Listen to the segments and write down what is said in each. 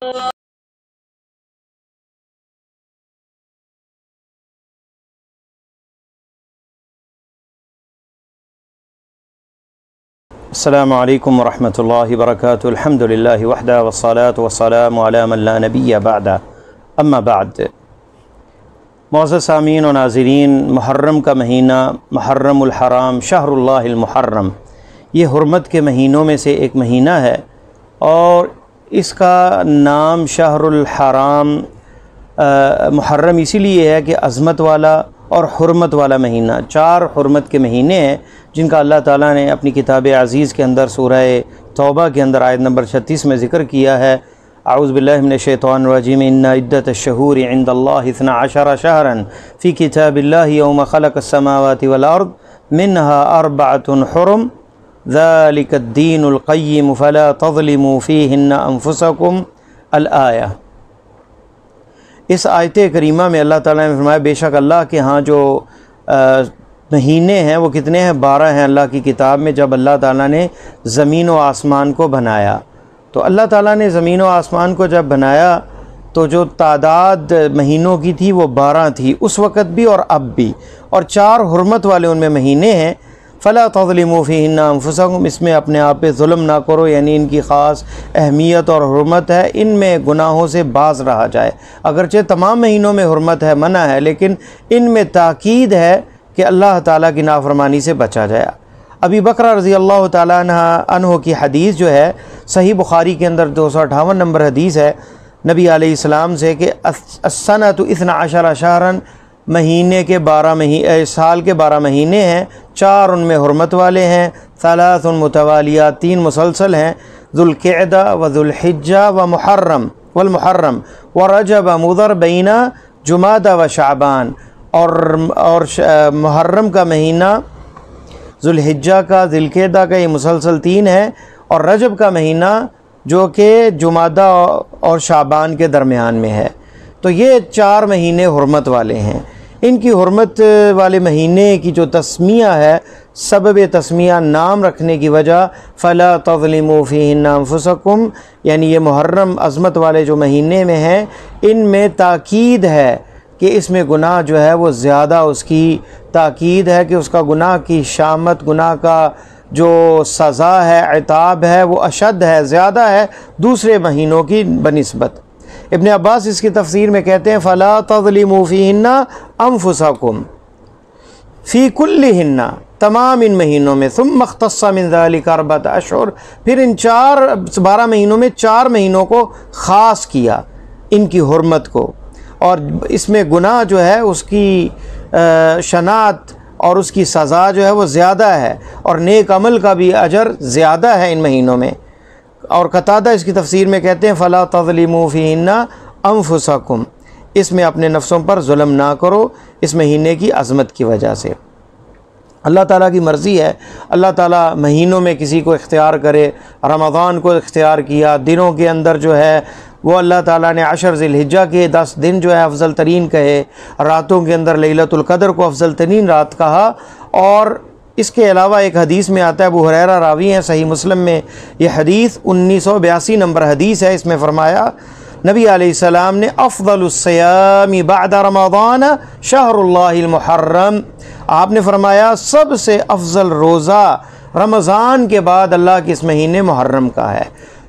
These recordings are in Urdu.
السلام علیکم ورحمۃ اللہ وبرکاتہ۔ الحمد للہ وحدہ والصلاة والسلام علی من لا نبی بعدہ، اما بعد۔ معزز سامعین و ناظرین، محرم کا مہینہ، محرم الحرام، شہر اللہ المحرم، یہ حرمت کے مہینوں میں سے ایک مہینہ ہے، اور اس کا نام شہر الحرام محرم اسی لیے ہے کہ عظمت والا اور حرمت والا مہینہ، چار حرمت کے مہینے ہیں جن کا اللہ تعالیٰ نے اپنی کتاب عزیز کے اندر سورہ توبہ کے اندر آیت نمبر 36 میں ذکر کیا ہے۔ اعوذ باللہ من الشیطان الرجیم، ان عدۃ الشہور عند اللہ 12 شہرا فی کتاب اللہ یوم خلق السماوات والارض منها 4 حرم ذلک الدین القیم فلا تظلموا فیہن انفسکم الآیہ۔ اس آیت کریمہ میں اللہ تعالیٰ نے فرمایا بے شک اللہ کے ہاں جو مہینے ہیں وہ کتنے ہیں؟ 12 ہیں اللہ کی کتاب میں۔ جب اللہ تعالیٰ نے زمین و آسمان کو بنایا تو اللہ تعالیٰ نے زمین و آسمان کو جب بنایا تو جو تعداد مہینوں کی تھی وہ 12 تھی، اس وقت بھی اور اب بھی، اور 4 حرمت والے ان میں مہینے ہیں۔ فلا تظلموا فیہن انفسکم، اس میں اپنے آپ پہ ظلم نہ کرو، یعنی ان کی خاص اہمیت اور حرمت ہے، ان میں گناہوں سے باز رہا جائے۔ اگرچہ تمام مہینوں میں حرمت ہے، منع ہے، لیکن ان میں تاکید ہے کہ اللہ تعالیٰ کی نافرمانی سے بچا جائے۔ ابی بکر رضی اللہ تعالیٰ عنہ کی حدیث جو ہے صحیح بخاری کے اندر 258 نمبر حدیث ہے نبی علیہ السلام سے کہ السنۃ 12 شہرا، مہینے کے 12 سال کے 12 مہینے ہیں، 4 ان میں حرمت والے ہیں، 3 متوالیات، 3 مسلسل ہیں، ذوالقعدہ و ذوالحجہ و محرم والمحرم ورجب مضر بین جمادہ و شعبان، اور محرم کا مہینہ، ذوالحجہ کا، ذوالقعدہ کا، یہ مسلسل 3 ہے، اور رجب کا مہینہ جو کہ جمادہ اور شعبان کے درمیان میں ہے۔ تو یہ 4 مہینے حرمت والے ہیں۔ ان کی حرمت والے مہینے کی جو تسمیہ ہے، سبب تسمیہ نام رکھنے کی وجہ فلا تظلموا فیہن انفسکم، یعنی یہ محرم عظمت والے جو مہینے میں ہیں ان میں تاکید ہے کہ اس میں گناہ جو ہے وہ زیادہ، اس کی تاکید ہے کہ اس کا گناہ کی شامت، گناہ کا جو سزا ہے، عتاب ہے، وہ اشد ہے، زیادہ ہے دوسرے مہینوں کی بنسبت۔ ابن عباس اس کی تفسیر میں کہتے ہیں فلا تظلموا فیہن انفسکم فی کلہن، تمام ان مہینوں میں، ثم اختص من ذلک 4 اشہر، پھر ان 12 مہینوں میں 4 مہینوں کو خاص کیا، ان کی حرمت کو، اور اس میں گناہ جو ہے اس کی شناعت اور اس کی سزا جو ہے وہ زیادہ ہے، اور نیک عمل کا بھی اجر زیادہ ہے ان مہینوں میں۔ اور قتادہ اس کی تفسیر میں کہتے ہیں فلا تظلموا فیہن انفسکم، اس میں اپنے نفسوں پر ظلم نہ کرو، اس مہینے کی عظمت کی وجہ سے۔ اللہ تعالیٰ کی مرضی ہے، اللہ تعالیٰ مہینوں میں کسی کو اختیار کرے، رمضان کو اختیار کیا، دنوں کے اندر جو ہے وہ اللہ تعالیٰ نے 10 ذی الحجہ کے 10 دن جو ہے افضل ترین کہے، راتوں کے اندر لیلۃ القدر کو افضل ترین رات کہا، اور اس کے علاوہ ایک حدیث میں آتا ہے، ابو ہریرہ راوی ہیں، صحیح مسلم میں یہ حدیث 1982 نمبر حدیث ہے، اس میں فرمایا نبی علیہ السلام نے افضل الصیام بعد رمضان شہر اللہ المحرم، آپ نے فرمایا سب سے افضل روزہ رمضان کے بعد اللہ کے اس مہینے محرم کا ہے۔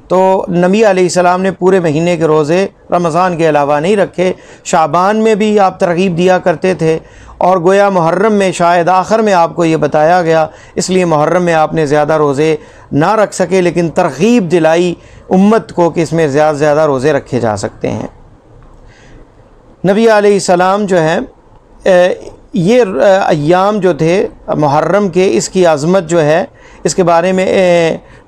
تو نبی علیہ السلام نے پورے مہینے کے روزے رمضان کے علاوہ نہیں رکھے، شعبان میں بھی آپ ترغیب دیا کرتے تھے، اور گویا محرم میں شاید آخر میں آپ کو یہ بتایا گیا، اس لیے محرم میں آپ نے زیادہ روزے نہ رکھ سکے، لیکن ترغیب دلائی امت کو کہ اس میں زیادہ سے زیادہ روزے رکھے جا سکتے ہیں۔ نبی علیہ السلام جو ہے یہ ایام جو تھے محرم کے، اس کی عظمت جو ہے اس کے بارے میں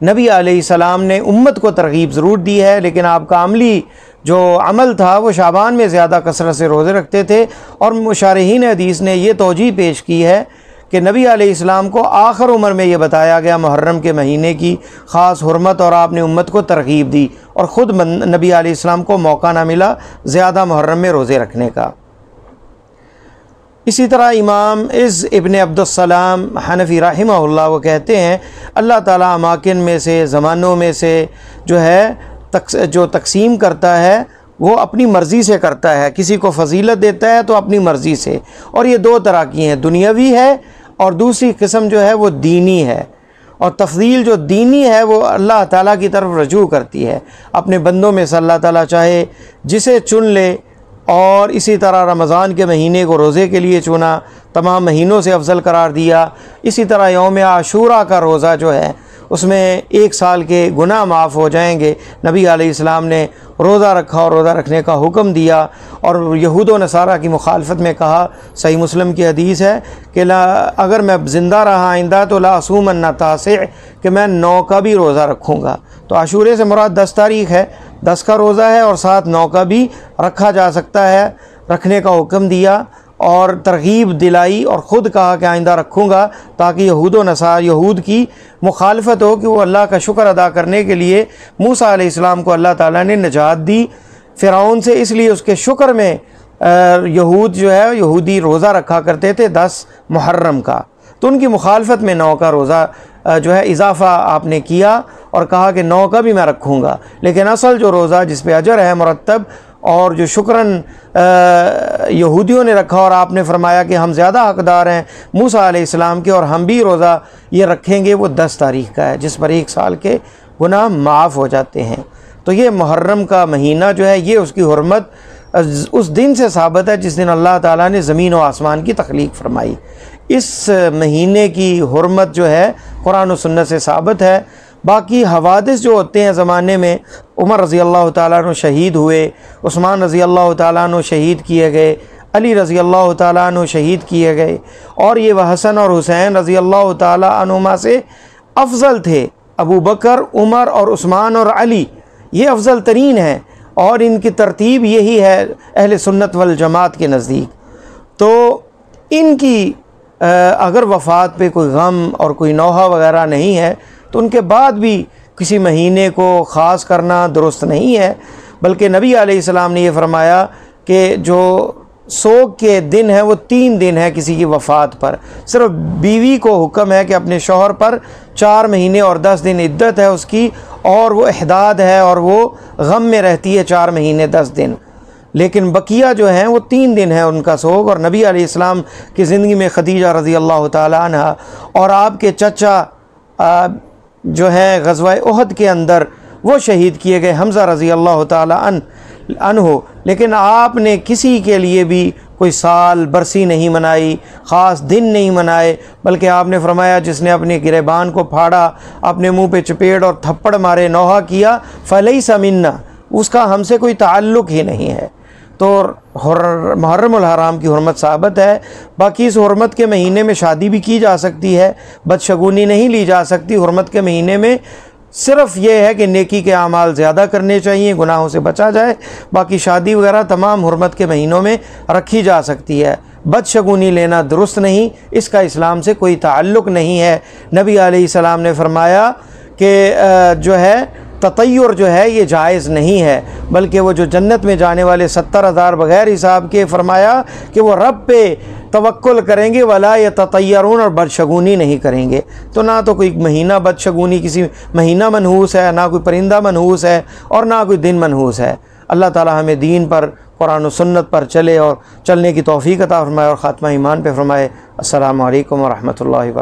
نبی علیہ السلام نے امت کو ترغیب ضرور دی ہے، لیکن آپ کا عملی جو عمل تھا وہ شعبان میں زیادہ کثرت سے روزے رکھتے تھے، اور مشارحین حدیث نے یہ توجیہ پیش کی ہے کہ نبی علیہ السلام کو آخر عمر میں یہ بتایا گیا محرم کے مہینے کی خاص حرمت، اور آپ نے امت کو ترغیب دی، اور خود نبی علیہ السلام کو موقع نہ ملا زیادہ محرم میں روزے رکھنے کا۔ اسی طرح امام ابن عبد السلام حنفی رحمہ اللہ وہ کہتے ہیں اللہ تعالیٰ اماکن میں سے، زمانوں میں سے جو ہے جو تقسیم کرتا ہے وہ اپنی مرضی سے کرتا ہے، کسی کو فضیلت دیتا ہے تو اپنی مرضی سے، اور یہ دو طرح کی ہیں، دنیاوی ہے اور دوسری قسم جو ہے وہ دینی ہے۔ اور تفضیل جو دینی ہے وہ اللہ تعالیٰ کی طرف رجوع کرتی ہے، اپنے بندوں میں سے اللہ تعالیٰ چاہے جسے چن لے، اور اسی طرح رمضان کے مہینے کو روزے کے لیے چنا، تمام مہینوں سے افضل قرار دیا۔ اسی طرح یوم عاشوراء کا روزہ جو ہے اس میں 1 سال کے گناہ معاف ہو جائیں گے۔ نبی علیہ السلام نے روزہ رکھا اور روزہ رکھنے کا حکم دیا، اور یہود و نصارہ کی مخالفت میں کہا، صحیح مسلم کی حدیث ہے کہ اگر میں زندہ رہا آئندہ تو لا اصومن تاسع، کہ میں 9 کا بھی روزہ رکھوں گا۔ تو عاشورے سے مراد 10 تاریخ ہے، 10 کا روزہ ہے، اور ساتھ 9 کا بھی رکھا جا سکتا ہے، رکھنے کا حکم دیا اور ترغیب دلائی، اور خود کہا کہ آئندہ رکھوں گا، تاکہ یہود کی مخالفت ہو کہ وہ اللہ کا شکر ادا کرنے کے لیے موسیٰ علیہ السلام کو اللہ تعالیٰ نے نجات دی فرعون سے، اس لیے اس کے شکر میں یہودی روزہ رکھا کرتے تھے 10 محرم کا۔ تو ان کی مخالفت میں 9 کا روزہ جو ہے اضافہ آپ نے کیا اور کہا کہ 9 کا بھی میں رکھوں گا، لیکن اصل جو روزہ جس پہ اجر ہے مرتب، اور جو شکراً یہودیوں نے رکھا، اور آپ نے فرمایا کہ ہم زیادہ حقدار ہیں موسیٰ علیہ السلام کے، اور ہم بھی روزہ یہ رکھیں گے، وہ 10 تاریخ کا ہے، جس پر 1 سال کے گناہ معاف ہو جاتے ہیں۔ تو یہ محرم کا مہینہ جو ہے یہ اس کی حرمت اس دن سے ثابت ہے جس دن اللہ تعالیٰ نے زمین و آسمان کی تخلیق فرمائی۔ اس مہینے کی حرمت جو ہے قرآن و سنت سے ثابت ہے۔ باقی حوادث جو ہوتے ہیں زمانے میں، عمر رضی اللہ تعالیٰ عنہ شہید ہوئے، عثمان رضی اللہ تعالیٰ عنہ شہید کیے گئے، علی رضی اللہ تعالیٰ عنہ شہید کیے گئے، اور یہ وہ حسن اور حسین رضی اللہ تعالیٰ عنہما سے افضل تھے۔ ابو بکر، عمر اور عثمان اور علی یہ افضل ترین ہیں، اور ان کی ترتیب یہی ہے اہل سنت والجماعت کے نزدیک۔ تو ان کی اگر وفات پہ کوئی غم اور کوئی نوحہ وغیرہ نہیں ہے تو ان کے بعد بھی کسی مہینے کو خاص کرنا درست نہیں ہے، بلکہ نبی علیہ السلام نے یہ فرمایا کہ جو سوگ کے دن ہیں وہ 3 دن ہیں کسی کی وفات پر۔ صرف بیوی کو حکم ہے کہ اپنے شوہر پر 4 مہینے اور 10 دن عدت ہے اس کی، اور وہ احداد ہے اور وہ غم میں رہتی ہے 4 مہینے 10 دن، لیکن بقیہ جو ہیں وہ 3 دن ہیں ان کا سوگ۔ اور نبی علیہ السلام کی زندگی میں خدیجہ رضی اللہ تعالی عنہ اور آپ کے چچا جو ہیں غزوہ احد کے اندر وہ شہید کیے گئے، حمزہ رضی اللہ تعالی عنہ، لیکن آپ نے کسی کے لیے بھی کوئی سال برسی نہیں منائی، خاص دن نہیں منائے، بلکہ آپ نے فرمایا جس نے اپنے گریبان کو پھاڑا، اپنے منہ پہ چپیڑ اور تھپڑ مارے، نوحہ کیا، فلیس منا، اس کا ہم سے کوئی تعلق ہی نہیں ہے۔ تو محرم الحرام کی حرمت ثابت ہے۔ باقی اس حرمت کے مہینے میں شادی بھی کی جا سکتی ہے، بدشگونی نہیں لی جا سکتی۔ حرمت کے مہینے میں صرف یہ ہے کہ نیکی کے اعمال زیادہ کرنے چاہیے، گناہوں سے بچا جائے، باقی شادی وغیرہ تمام حرمت کے مہینوں میں رکھی جا سکتی ہے۔ بدشگونی لینا درست نہیں، اس کا اسلام سے کوئی تعلق نہیں ہے۔ نبی علیہ السلام نے فرمایا کہ جو ہے تطیر جو ہے یہ جائز نہیں ہے، بلکہ وہ جو جنت میں جانے والے 70,000 بغیر حساب کے، فرمایا کہ وہ رب پہ توکل کریں گے، ولا یتطیرون، اور بدشگونی نہیں کریں گے۔ تو نہ تو کوئی مہینہ بدشگونی کسی مہینہ منحوس ہے، نہ کوئی پرندہ منحوس ہے، اور نہ کوئی دن منحوس ہے۔ اللہ تعالی ہمیں دین پر، قرآن و سنت پر چلے اور چلنے کی توفیق عطا فرمائے، اور خاتمہ ایمان پہ فرمائے۔ السلام علیکم ورحمۃ اللہ وبرکاتہ۔